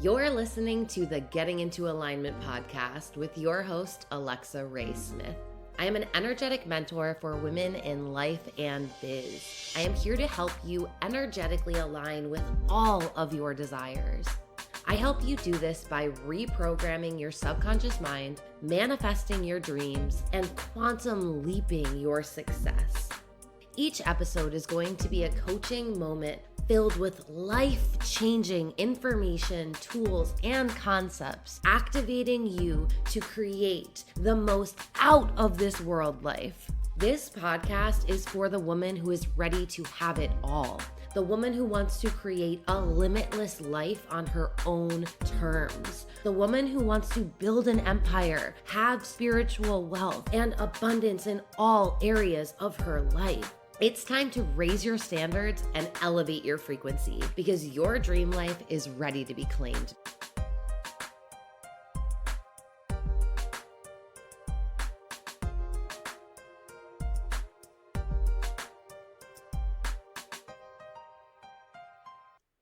You're listening to the Getting Into Alignment podcast with your host, Alexa Ray Smith. I am an energetic mentor for women in life and biz. I am here to help you energetically align with all of your desires. I help you do this by reprogramming your subconscious mind, manifesting your dreams, and quantum leaping your success. Each episode is going to be a coaching moment filled with life-changing information, tools, and concepts, activating you to create the most out of this world life. This podcast is for the woman who is ready to have it all. The woman who wants to create a limitless life on her own terms. The woman who wants to build an empire, have spiritual wealth, and abundance in all areas of her life. It's time to raise your standards and elevate your frequency because your dream life is ready to be claimed.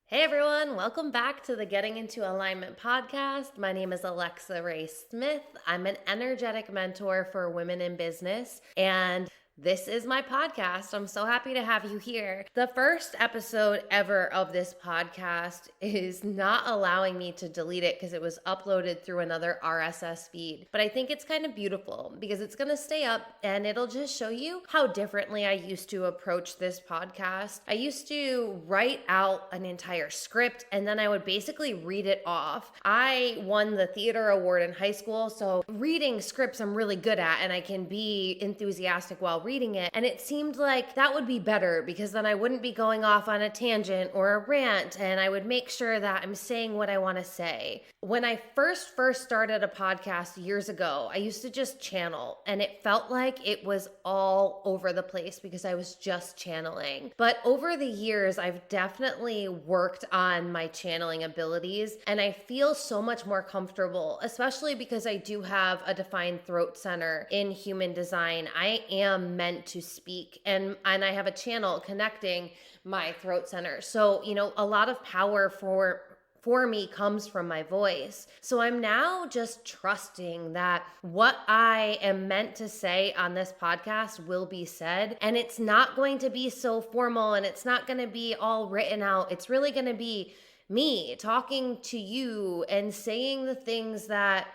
Hey everyone, welcome back to the Getting Into Alignment podcast. My name is Alexa Ray Smith. I'm an energetic mentor for women in business, and this is my podcast. I'm so happy to have you here. The first episode ever of this podcast is not allowing me to delete it because it was uploaded through another RSS feed. But I think it's kind of beautiful because it's going to stay up and it'll just show you how differently I used to approach this podcast. I used to write out an entire script and then I would basically read it off. I won the theater award in high school, so reading scripts I'm really good at and I can be enthusiastic while reading it, and it seemed like that would be better because then I wouldn't be going off on a tangent or a rant, and I would make sure that I'm saying what I want to say. When I first started a podcast years ago, I used to just channel, and it felt like it was all over the place because I was just channeling. But over the years, I've definitely worked on my channeling abilities, and I feel so much more comfortable, especially because I do have a defined throat center in human design. I am meant to speak, and I have a channel connecting my throat center. So, a lot of power for me comes from my voice. So I'm now just trusting that what I am meant to say on this podcast will be said, and it's not going to be so formal and it's not going to be all written out. It's really going to be me talking to you and saying the things that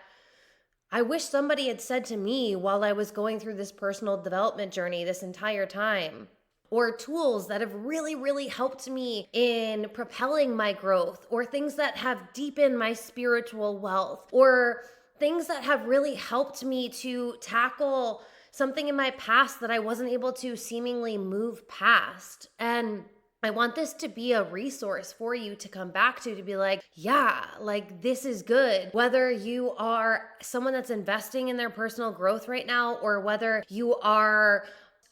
I wish somebody had said to me while I was going through this personal development journey this entire time. Or tools that have really, really helped me in propelling my growth, or things that have deepened my spiritual wealth, or things that have really helped me to tackle something in my past that I wasn't able to seemingly move past. And I want this to be a resource for you to come back to be like, yeah, like this is good. Whether you are someone that's investing in their personal growth right now, or whether you are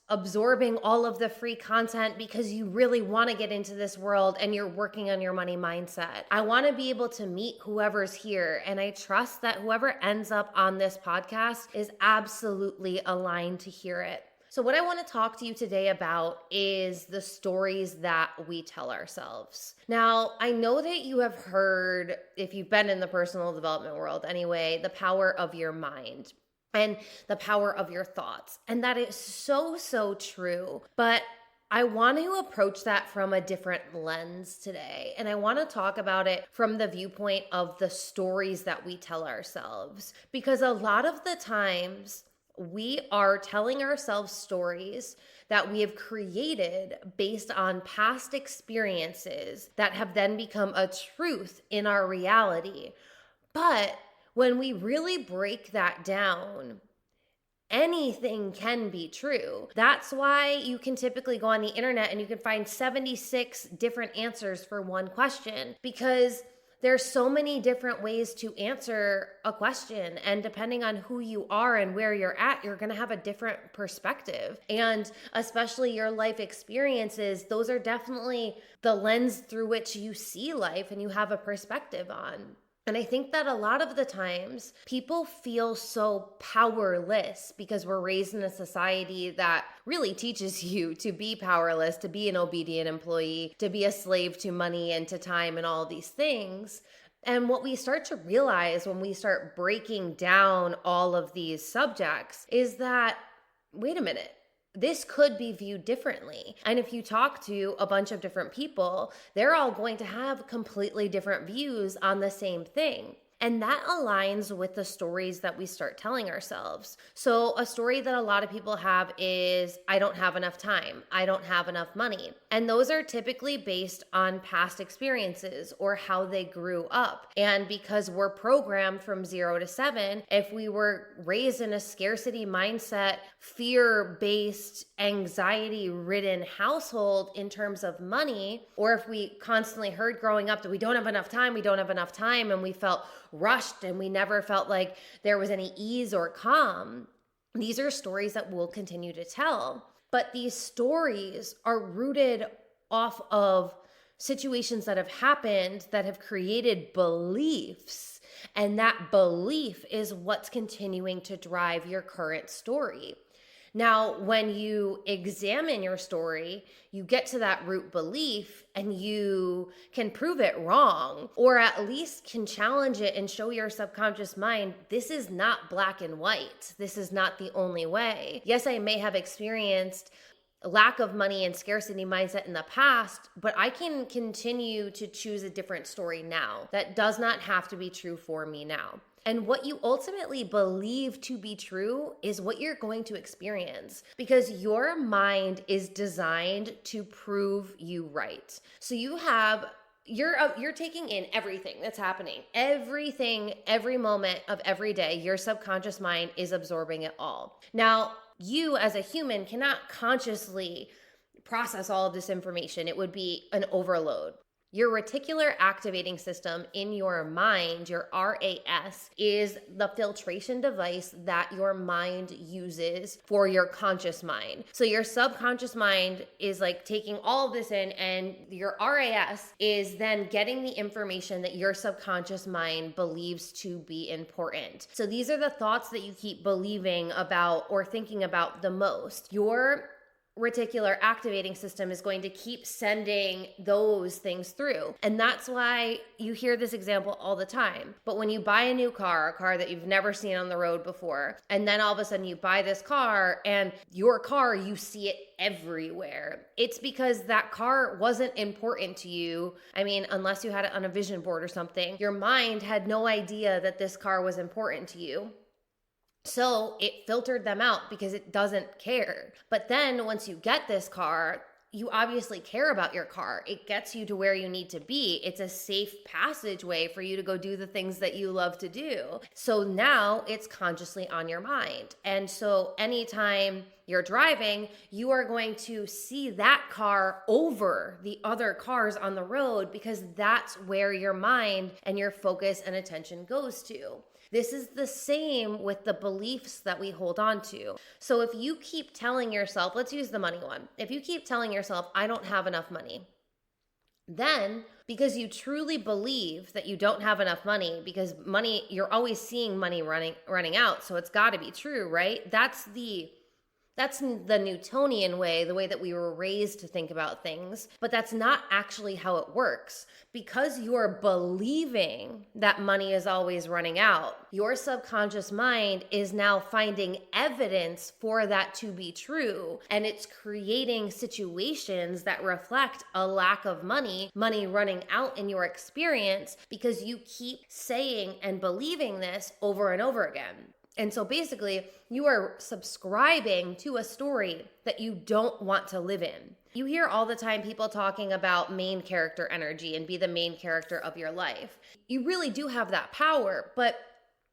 absorbing all of the free content because you really want to get into this world and you're working on your money mindset. I want to be able to meet whoever's here, and I trust that whoever ends up on this podcast is absolutely aligned to hear it. So what I want to talk to you today about is the stories that we tell ourselves. Now, I know that you have heard, if you've been in the personal development world anyway, the power of your mind and the power of your thoughts. And that is so, so true. But I want to approach that from a different lens today. And I want to talk about it from the viewpoint of the stories that we tell ourselves. Because a lot of the times, we are telling ourselves stories that we have created based on past experiences that have then become a truth in our reality. But when we really break that down, anything can be true. That's why you can typically go on the internet and you can find 76 different answers for one question, because there's so many different ways to answer a question. And depending on who you are and where you're at, you're going to have a different perspective. And especially your life experiences, those are definitely the lens through which you see life and you have a perspective on. And I think that a lot of the times people feel so powerless because we're raised in a society that really teaches you to be powerless, to be an obedient employee, to be a slave to money and to time and all these things. And what we start to realize when we start breaking down all of these subjects is that, wait a minute, this could be viewed differently. And if you talk to a bunch of different people, they're all going to have completely different views on the same thing. And that aligns with the stories that we start telling ourselves. So a story that a lot of people have is, I don't have enough time. I don't have enough money. And those are typically based on past experiences or how they grew up. And because we're programmed from 0 to 7, if we were raised in a scarcity mindset, fear-based, anxiety-ridden household in terms of money, or if we constantly heard growing up that we don't have enough time, and we felt rushed and we never felt like there was any ease or calm, these are stories that we'll continue to tell. But these stories are rooted off of situations that have happened that have created beliefs. And that belief is what's continuing to drive your current story. Now, when you examine your story, you get to that root belief and you can prove it wrong, or at least can challenge it and show your subconscious mind, this is not black and white. This is not the only way. Yes, I may have experienced lack of money and scarcity mindset in the past, but I can continue to choose a different story now. That does not have to be true for me now. And what you ultimately believe to be true is what you're going to experience, because your mind is designed to prove you right. So you're taking in everything that's happening, everything, every moment of every day. Your subconscious mind is absorbing it all. Now, you as a human cannot consciously process all of this information. It would be an overload. Your reticular activating system in your mind, your RAS, is the filtration device that your mind uses for your conscious mind. So your subconscious mind is like taking all of this in, and your RAS is then getting the information that your subconscious mind believes to be important. So these are the thoughts that you keep believing about or thinking about the most. Your reticular activating system is going to keep sending those things through. And that's why you hear this example all the time. But when you buy a new car, a car that you've never seen on the road before, and then all of a sudden you buy this car, and your car, you see it everywhere. It's because that car wasn't important to you. I mean, unless you had it on a vision board or something, your mind had no idea that this car was important to you. So it filtered them out because it doesn't care. But then once you get this car, you obviously care about your car. It gets you to where you need to be. It's a safe passageway for you to go do the things that you love to do. So now it's consciously on your mind. And so anytime you're driving, you are going to see that car over the other cars on the road, because that's where your mind and your focus and attention goes to. This is the same with the beliefs that we hold on to. So if you keep telling yourself, let's use the money one. If you keep telling yourself, I don't have enough money, then because you truly believe that you don't have enough money, because money, you're always seeing money running out, so it's got to be true, right? That's the Newtonian way, the way that we were raised to think about things, but that's not actually how it works. Because you're believing that money is always running out, your subconscious mind is now finding evidence for that to be true, and it's creating situations that reflect a lack of money running out in your experience, because you keep saying and believing this over and over again. And so basically, you are subscribing to a story that you don't want to live in. You hear all the time people talking about main character energy and be the main character of your life. You really do have that power, but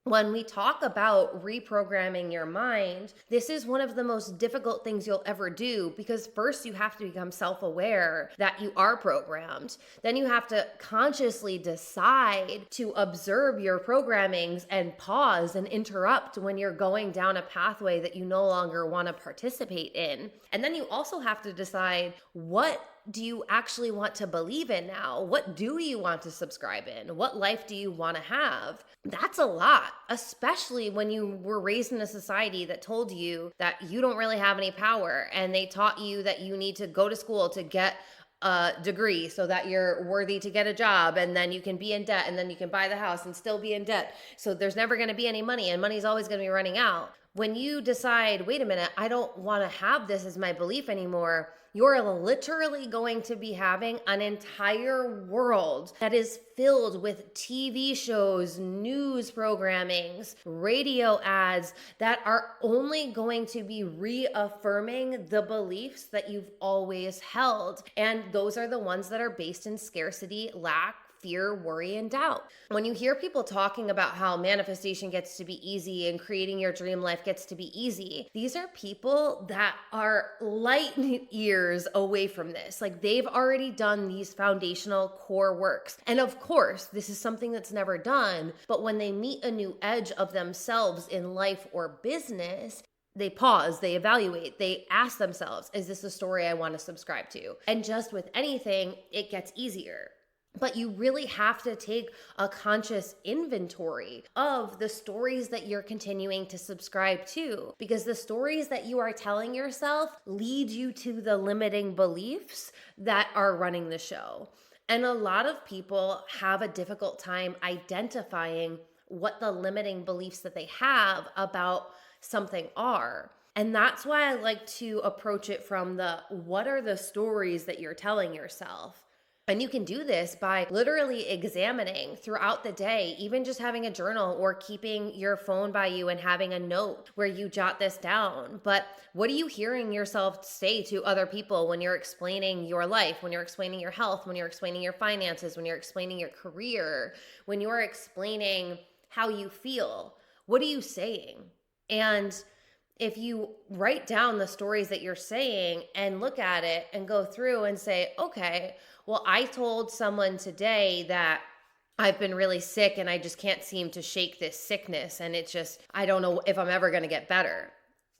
when we talk about reprogramming your mind, this is one of the most difficult things you'll ever do, because first you have to become self-aware that you are programmed. Then you have to consciously decide to observe your programmings and pause and interrupt when you're going down a pathway that you no longer want to participate in. And then you also have to decide, what do you actually want to believe in now? What do you want to subscribe in? What life do you want to have? That's a lot, especially when you were raised in a society that told you that you don't really have any power, and they taught you that you need to go to school to get a degree so that you're worthy to get a job, and then you can be in debt, and then you can buy the house and still be in debt. So there's never going to be any money, and money's always going to be running out. When you decide, wait a minute, I don't want to have this as my belief anymore, you're literally going to be having an entire world that is filled with TV shows, news programmings, radio ads that are only going to be reaffirming the beliefs that you've always held. And those are the ones that are based in scarcity, lack, fear, worry, and doubt. When you hear people talking about how manifestation gets to be easy and creating your dream life gets to be easy, these are people that are light years away from this. Like, they've already done these foundational core works. And of course, this is something that's never done, but when they meet a new edge of themselves in life or business, they pause, they evaluate, they ask themselves, is this a story I want to subscribe to? And just with anything, it gets easier. But you really have to take a conscious inventory of the stories that you're continuing to subscribe to, because the stories that you are telling yourself lead you to the limiting beliefs that are running the show. And a lot of people have a difficult time identifying what the limiting beliefs that they have about something are. And that's why I like to approach it from what are the stories that you're telling yourself? And you can do this by literally examining throughout the day, even just having a journal or keeping your phone by you and having a note where you jot this down. But what are you hearing yourself say to other people when you're explaining your life, when you're explaining your health, when you're explaining your finances, when you're explaining your career, when you're explaining how you feel? What are you saying? And if you write down the stories that you're saying and look at it and go through and say, okay, well, I told someone today that I've been really sick and I just can't seem to shake this sickness, and it's just, I don't know if I'm ever going to get better.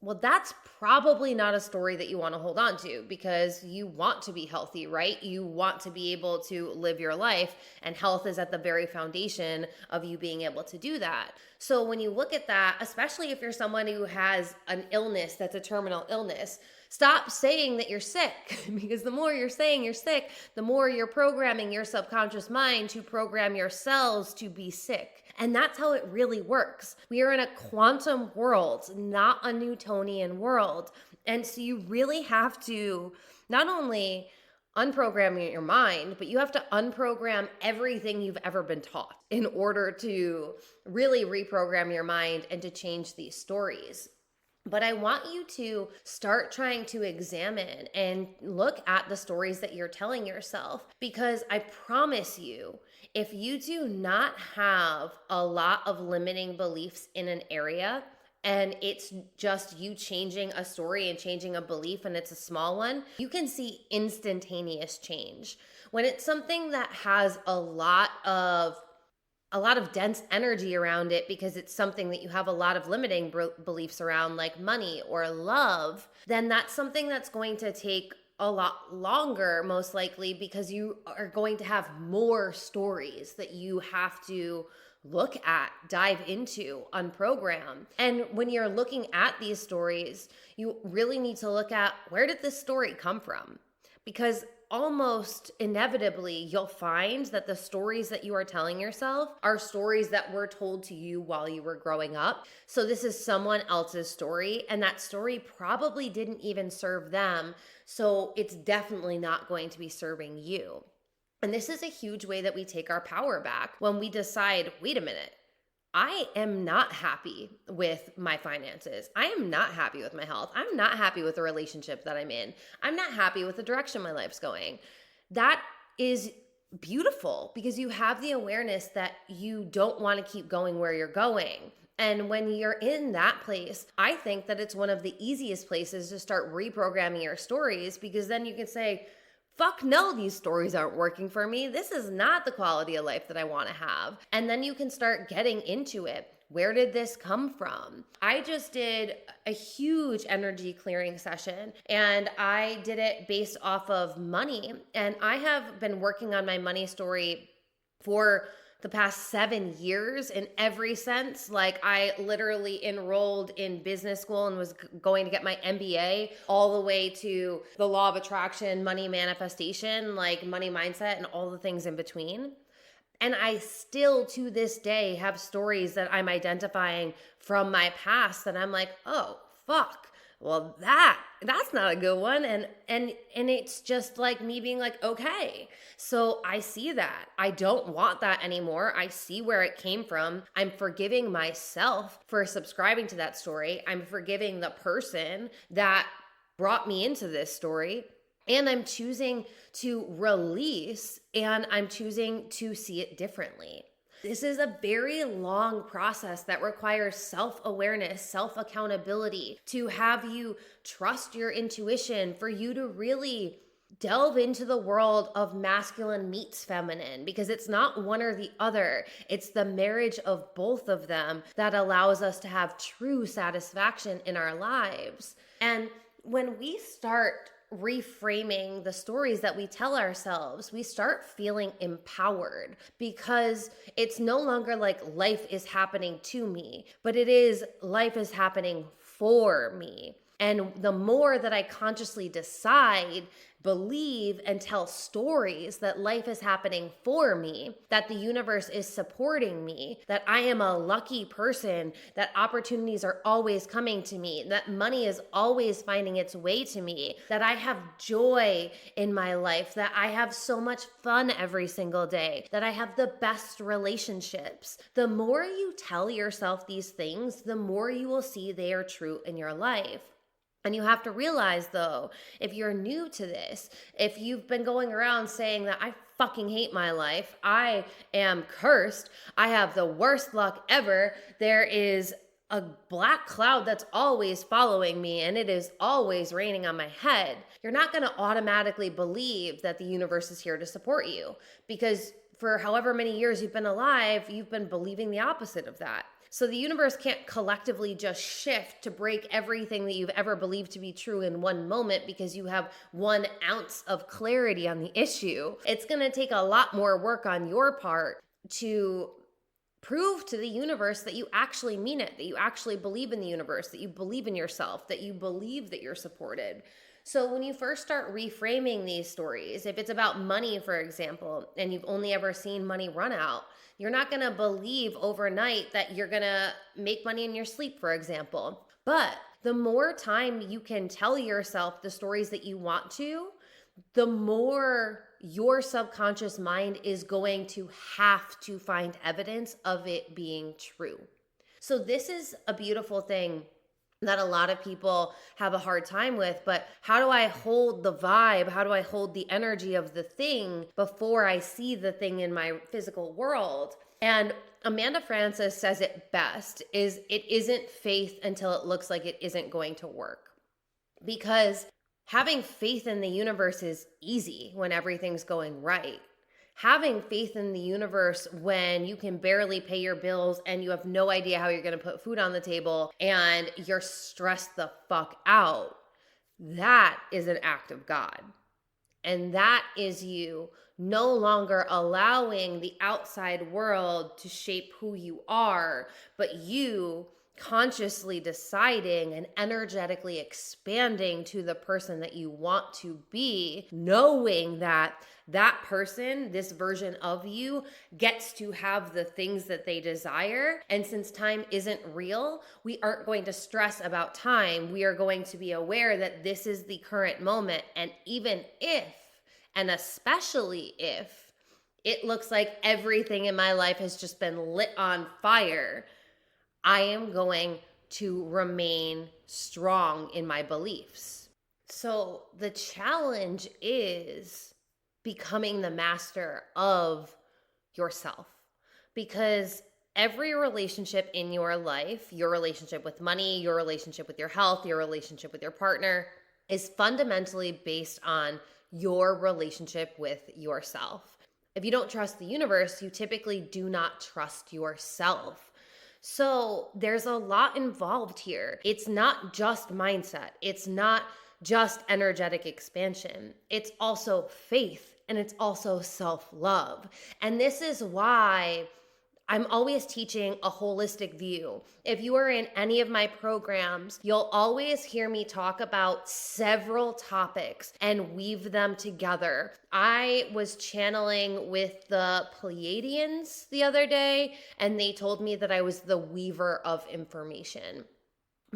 Well, that's probably not a story that you want to hold on to, because you want to be healthy, right? You want to be able to live your life, and health is at the very foundation of you being able to do that. So when you look at that, especially if you're someone who has an illness that's a terminal illness, stop saying that you're sick, because the more you're saying you're sick, the more you're programming your subconscious mind to program your cells to be sick. And that's how it really works. We are in a quantum world, not a Newtonian world. And so you really have to not only unprogram your mind, but you have to unprogram everything you've ever been taught in order to really reprogram your mind and to change these stories. But I want you to start trying to examine and look at the stories that you're telling yourself, because I promise you, if you do not have a lot of limiting beliefs in an area, and it's just you changing a story and changing a belief, and it's a small one, you can see instantaneous change. When it's something that has a lot of dense energy around it, because it's something that you have a lot of limiting beliefs around, like money or love, then that's something that's going to take a lot longer, most likely, because you are going to have more stories that you have to look at, dive into, unprogram. And when you're looking at these stories, you really need to look at, where did this story come from? Because almost inevitably, you'll find that the stories that you are telling yourself are stories that were told to you while you were growing up. So this is someone else's story, and that story probably didn't even serve them. So it's definitely not going to be serving you. And this is a huge way that we take our power back when we decide, wait a minute, I am not happy with my finances. I am not happy with my health. I'm not happy with the relationship that I'm in. I'm not happy with the direction my life's going. That is beautiful, because you have the awareness that you don't want to keep going where you're going. And when you're in that place, I think that it's one of the easiest places to start reprogramming your stories, because then you can say, fuck no, these stories aren't working for me. This is not the quality of life that I want to have. And then you can start getting into it. Where did this come from? I just did a huge energy clearing session, and I did it based off of money. And I have been working on my money story for the past 7 years in every sense. Like I literally enrolled in business school and was going to get my MBA, all the way to the law of attraction, money manifestation, like money mindset, and all the things in between. And I still to this day have stories that I'm identifying from my past that I'm like, oh, fuck. Well, that's not a good one. And it's just like me being like, okay. So I see that. I don't want that anymore. I see where it came from. I'm forgiving myself for subscribing to that story. I'm forgiving the person that brought me into this story. And I'm choosing to release, and I'm choosing to see it differently. This is a very long process that requires self-awareness, self-accountability, to have you trust your intuition, for you to really delve into the world of masculine meets feminine, because it's not one or the other. It's the marriage of both of them that allows us to have true satisfaction in our lives. And when we start reframing the stories that we tell ourselves, we start feeling empowered, because it's no longer like life is happening to me, but it is life is happening for me. And the more that I consciously decide, believe, and tell stories that life is happening for me, that the universe is supporting me, that I am a lucky person, that opportunities are always coming to me, that money is always finding its way to me, that I have joy in my life, that I have so much fun every single day, that I have the best relationships. The more you tell yourself these things, the more you will see they are true in your life. And you have to realize, though, if you're new to this, if you've been going around saying that I fucking hate my life, I am cursed, I have the worst luck ever, there is a black cloud that's always following me and it is always raining on my head, you're not going to automatically believe that the universe is here to support you, because for however many years you've been alive, you've been believing the opposite of that. So the universe can't collectively just shift to break everything that you've ever believed to be true in one moment because you have 1 ounce of clarity on the issue. It's going to take a lot more work on your part to prove to the universe that you actually mean it, that you actually believe in the universe, that you believe in yourself, that you believe that you're supported. So when you first start reframing these stories, if it's about money, for example, and you've only ever seen money run out, you're not going to believe overnight that you're going to make money in your sleep, for example. But the more time you can tell yourself the stories that you want to, the more your subconscious mind is going to have to find evidence of it being true. So this is a beautiful thing that a lot of people have a hard time with, but how do I hold the vibe? How do I hold the energy of the thing before I see the thing in my physical world? And Amanda Frances says it best, is it isn't faith until it looks like it isn't going to work. Because having faith in the universe is easy when everything's going right. Having faith in the universe when you can barely pay your bills and you have no idea how you're going to put food on the table and you're stressed the fuck out, that is an act of God. And that is you no longer allowing the outside world to shape who you are, but you consciously deciding and energetically expanding to the person that you want to be, knowing that that person, this version of you, gets to have the things that they desire. And since time isn't real, we aren't going to stress about time. We are going to be aware that this is the current moment. And even if, and especially if, it looks like everything in my life has just been lit on fire, I am going to remain strong in my beliefs. So the challenge is becoming the master of yourself, because every relationship in your life, your relationship with money, your relationship with your health, your relationship with your partner, is fundamentally based on your relationship with yourself. If you don't trust the universe, you typically do not trust yourself. So there's a lot involved here. It's not just mindset. It's not just energetic expansion. It's also faith, and it's also self-love. And this is why I'm always teaching a holistic view. If you are in any of my programs, you'll always hear me talk about several topics and weave them together. I was channeling with the Pleiadians the other day, and they told me that I was the weaver of information,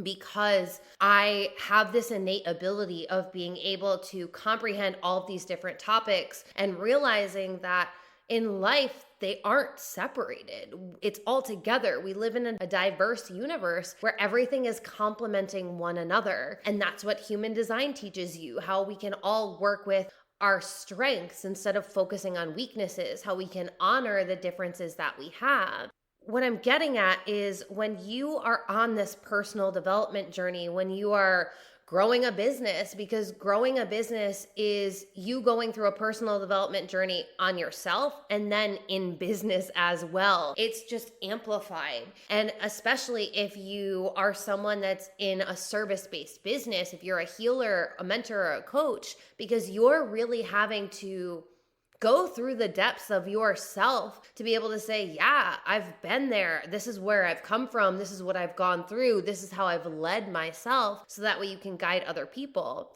because I have this innate ability of being able to comprehend all of these different topics and realizing that in life, they aren't separated. It's all together. We live in a diverse universe where everything is complementing one another. And that's what human design teaches you, how we can all work with our strengths instead of focusing on weaknesses, how we can honor the differences that we have. What I'm getting at is when you are on this personal development journey, when you are growing a business, because growing a business is you going through a personal development journey on yourself and then in business as well. It's just amplified. And especially if you are someone that's in a service-based business, if you're a healer, a mentor, or a coach, because you're really having to go through the depths of yourself to be able to say, yeah, I've been there. This is where I've come from. This is what I've gone through. This is how I've led myself, so that way you can guide other people.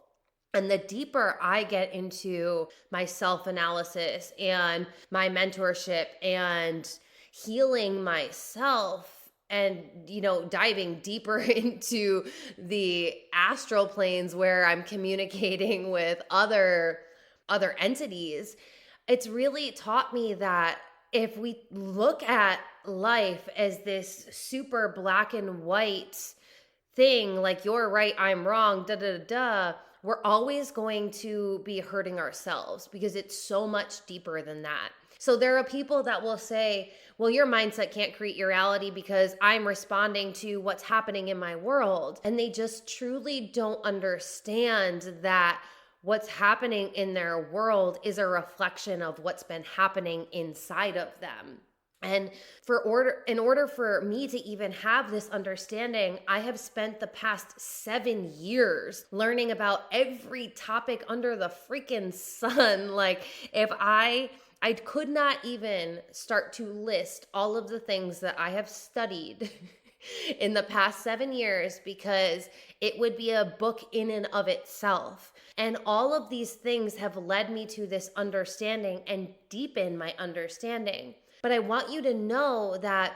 And the deeper I get into my self-analysis and my mentorship and healing myself, and diving deeper into the astral planes where I'm communicating with other entities, it's really taught me that if we look at life as this super black and white thing, like you're right, I'm wrong, we're always going to be hurting ourselves, because it's so much deeper than that. So there are people that will say, well, your mindset can't create your reality because I'm responding to what's happening in my world. And they just truly don't understand that what's happening in their world is a reflection of what's been happening inside of them. And in order for me to even have this understanding, I have spent the past 7 years learning about every topic under the freaking sun. Like, if I could not even start to list all of the things that I have studied in the past 7 years, because it would be a book in and of itself. And all of these things have led me to this understanding and deepen my understanding. But I want you to know that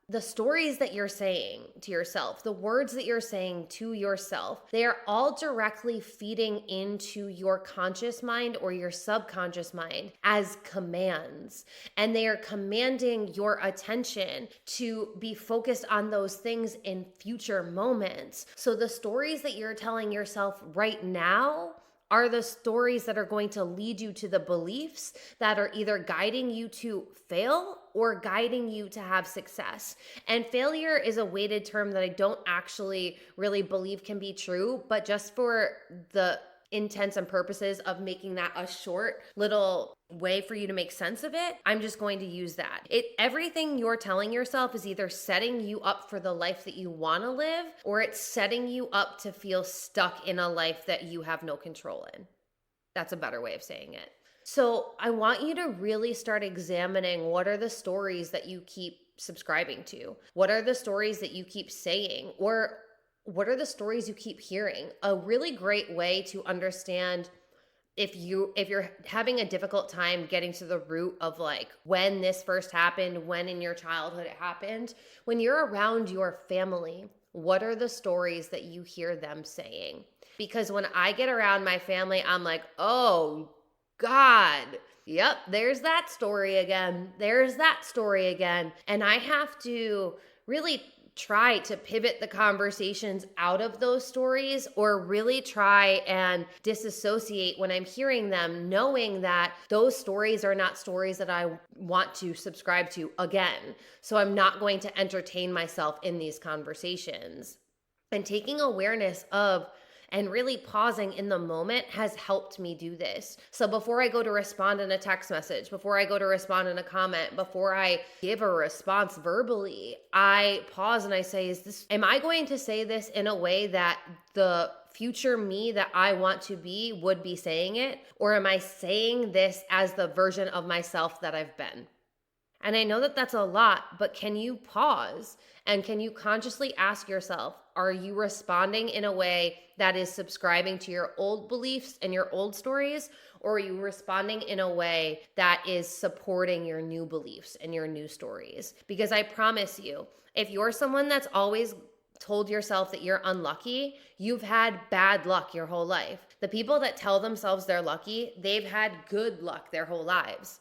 the stories that you're saying to yourself, the words that you're saying to yourself, they are all directly feeding into your conscious mind or your subconscious mind as commands. And they are commanding your attention to be focused on those things in future moments. So the stories that you're telling yourself right now are the stories that are going to lead you to the beliefs that are either guiding you to fail or guiding you to have success. And failure is a weighted term that I don't actually really believe can be true, but just for the intents and purposes of making that a short little way for you to make sense of it, I'm just going to use that. Everything you're telling yourself is either setting you up for the life that you want to live, or it's setting you up to feel stuck in a life that you have no control in. That's a better way of saying it. So I want you to really start examining, what are the stories that you keep subscribing to? What are the stories that you keep saying? Or what are the stories you keep hearing? A really great way to understand if you're having a difficult time getting to the root of like when this first happened, when in your childhood it happened, when you're around your family, what are the stories that you hear them saying? Because when I get around my family, I'm like, oh God, yep, there's that story again. There's that story again. And I have to really try to pivot the conversations out of those stories, or really try and disassociate when I'm hearing them, knowing that those stories are not stories that I want to subscribe to again. So I'm not going to entertain myself in these conversations. And taking awareness of and really pausing in the moment has helped me do this. So before I go to respond in a text message, before I go to respond in a comment, before I give a response verbally, I pause and I say, am I going to say this in a way that the future me that I want to be would be saying it? Or am I saying this as the version of myself that I've been? And I know that that's a lot, but can you pause and can you consciously ask yourself, are you responding in a way that is subscribing to your old beliefs and your old stories? Or are you responding in a way that is supporting your new beliefs and your new stories? Because I promise you, if you're someone that's always told yourself that you're unlucky, you've had bad luck your whole life. The people that tell themselves they're lucky, they've had good luck their whole lives.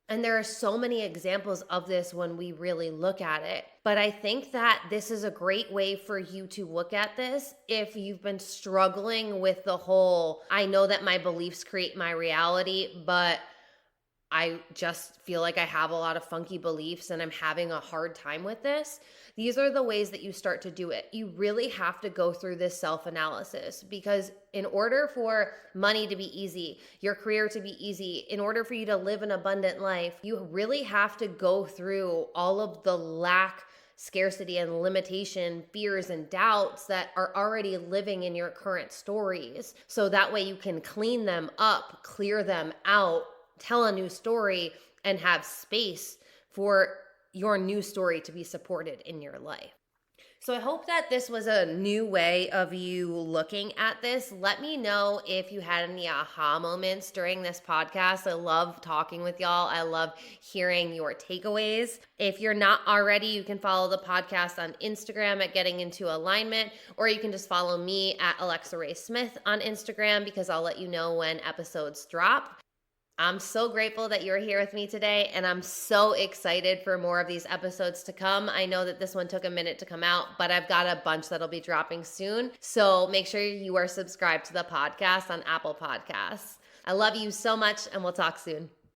And there are so many examples of this when we really look at it. But I think that this is a great way for you to look at this if you've been struggling with the whole, I know that my beliefs create my reality, but I just feel like I have a lot of funky beliefs and I'm having a hard time with this. These are the ways that you start to do it. You really have to go through this self-analysis because in order for money to be easy, your career to be easy, in order for you to live an abundant life, you really have to go through all of the lack, scarcity, and limitation, fears, and doubts that are already living in your current stories. So that way you can clean them up, clear them out, tell a new story, and have space for your new story to be supported in your life. So I hope that this was a new way of you looking at this. Let me know if you had any aha moments during this podcast. I love talking with y'all. I love hearing your takeaways. If you're not already, you can follow the podcast on Instagram at Getting Into Alignment, or you can just follow me at Alexa Ray Smith on Instagram because I'll let you know when episodes drop. I'm so grateful that you're here with me today, and I'm so excited for more of these episodes to come. I know that this one took a minute to come out, but I've got a bunch that'll be dropping soon. So make sure you are subscribed to the podcast on Apple Podcasts. I love you so much, and we'll talk soon.